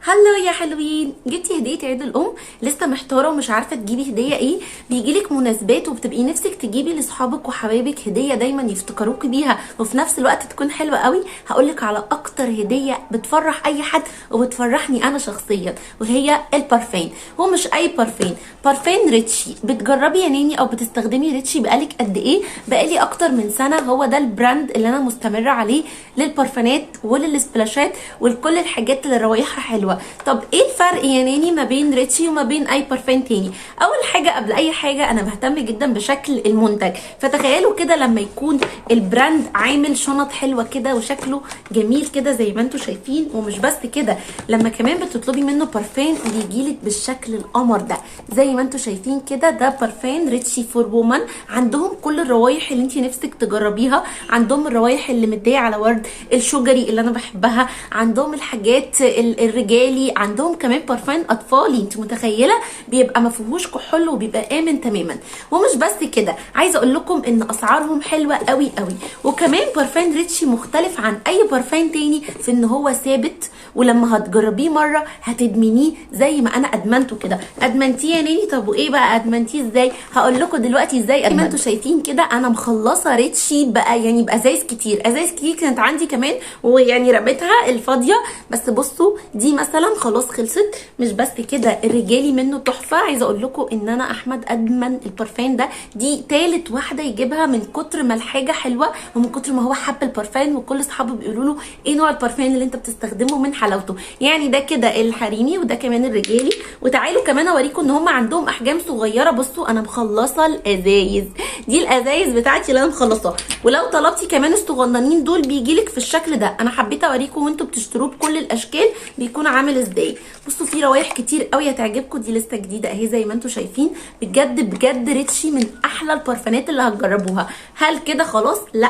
هلو يا حلوين، جبتي هديه عيد الام؟ لسه محتاره ومش عارفه تجيبي هديه ايه؟ بيجيلك مناسبات وبتبقي نفسك تجيبي لاصحابك وحبايبك هديه دايما يفتكروكي بيها وفي نفس الوقت تكون حلوه قوي. هقولك على اكتر هديه بتفرح اي حد وبتفرحني انا شخصيا، وهي البارفان. هو مش اي بارفان، بارفان ريتشي. بتجربي يا ناني او بتستخدمي ريتشي بقالك قد ايه؟ بقالي اكتر من سنه. هو ده البراند اللي انا مستمره عليه للبارفانات وللسبلاشات ولكل الحاجات اللي روايحها حلوه. طب ايه الفرق يا ناني ما بين ريتشي وما بين اي بارفان تاني؟ اول حاجه قبل اي حاجه انا بهتم جدا بشكل المنتج. فتخيلوا كده لما يكون البراند عامل شنط حلوه كده وشكله جميل كده زي ما انتم شايفين. ومش بس كده، لما كمان بتطلبي منه بارفان بيجيلك بالشكل القمر ده زي ما انتم شايفين كده. ده بارفان ريتشي فور وومن. عندهم كل الروايح اللي انت نفسك تجربيها. عندهم الروايح اللي مديه على ورد، الشجري اللي انا بحبها، عندهم الحاجات الرجالي، عندهم كمان بارفان اطفالي. انت متخيله؟ بيبقى ما فيهوش كحول وبيبقى امن تماما. ومش بس كده، عايزه اقول لكم ان اسعارهم حلوه قوي قوي. وكمان بارفان ريتشي مختلف عن اي بارفان تاني في ان هو ثابت، ولما هتجربيه مره هتدمنيه زي ما انا ادمنته كده. ادمنتيه يا ناني؟ طب وايه بقى ادمنتيه ازاي؟ هقول لكم دلوقتي ازاي. زي ما انتم شايفين كده انا مخلصه ريتشي بقى، يعني بازايز كتير. ازايز كتير كانت عندي كمان ويعني رميتها الفاضيه. بس بصوا دي مثلا خلاص خلصت. مش بس كده، الرجالي منه تحفه. عايزه اقول لكم ان انا احمد ادمن البارفان ده. دي تالت واحده يجيبها من كتر ما الحاجه حلوه ومن كتر ما هو حب البارفان. وكل اصحابه بيقولوا له ايه نوع البارفان اللي انت بتستخدمه من حلاوته. يعني ده كده الحريمي وده كمان الرجالي. وتعالوا كمان اوريكم ان هم عندهم احجام صغيره. بصوا انا مخلصه الازايز دي، الازايز بتاعتي اللي انا مخلصاها. ولو طلبتي كمان الصغننين دول بيجيلك في الشكل ده. انا حبيت اوريكم وانتوا بتشتروه بكل الاشكال بيكون عامل ازاي. بصوا في روايح كتير قوي هتعجبكم. دي لسه جديده اهي زي ما انتم شايفين. بجد بجد ريتشي من احلى البارفانات اللي هتجربوها. هل كده خلاص؟ لا،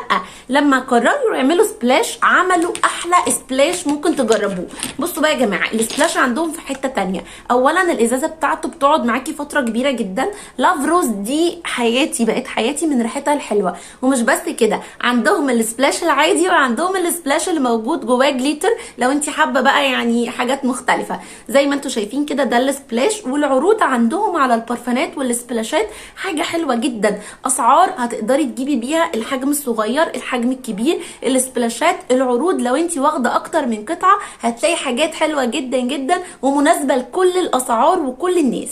لما قرروا يعملوا سبلاش عملوا احلى سبلاش ممكن تجربوه. بصوا بقى يا جماعه، السبلاش عندهم في حته تانية. اولا الازازه بتاعته بتقعد معاكي فتره كبيره جدا. لاف روز دي حياتي، بقت حياتي من ريحتها الحلوه. ومش بس كده، عندهم السبلاش العادي وعندهم السبلاش اللي موجود جواه جليتر لو انت حابه بقى يعني حاجات مختلفه. زي ما انتم شايفين كده ده السبلاش. والعروض عندهم على البارفانات والسبلاشات حاجه حلوه جدا. اسعار هتقدري تجيبي بيها الحجم الصغير الحجم الكبير. السبلاشات العروض لو انت واخده اكتر من قطعه هتلاقي حاجات حلوه جدا جدا ومناسبه لكل الاسعار وكل الناس.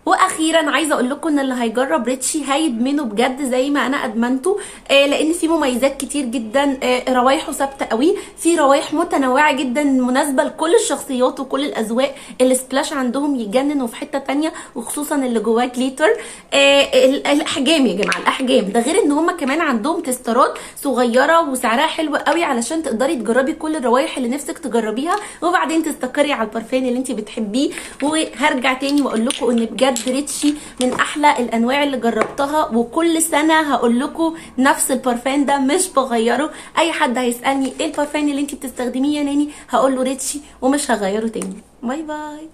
واخيرا عايزه اقول لكم ان اللي هيجرب ريتشي هيدمنه بجد زي ما انا ادمنته. لان في مميزات كتير جدا. روايحه ثابته قوي، في روايح متنوعه جدا مناسبه لكل الشخصيات وكل الاذواق. السبلاش عندهم يجنن وفي حته تانية، وخصوصا اللي جواه جليتر. الاحجام يا جماعه، الاحجام ده غير ان هم كمان عندهم تسترات صغيره وسعرها حلو قوي علشان تقدري تجربي كل الروايح اللي نفسك تجربيها وبعدين تستقري على البارفان اللي انت بتحبيه. وهرجع تاني واقول لكم ان بجد ريتشي من احلى الانواع اللي جربتها. وكل سنه هقول لكم نفس البارفان ده مش بغيره. اي حد هيسالني ايه البارفان اللي انت بتستخدميه يا ناني هقول له ريتشي ومش هغيره تاني. باي باي.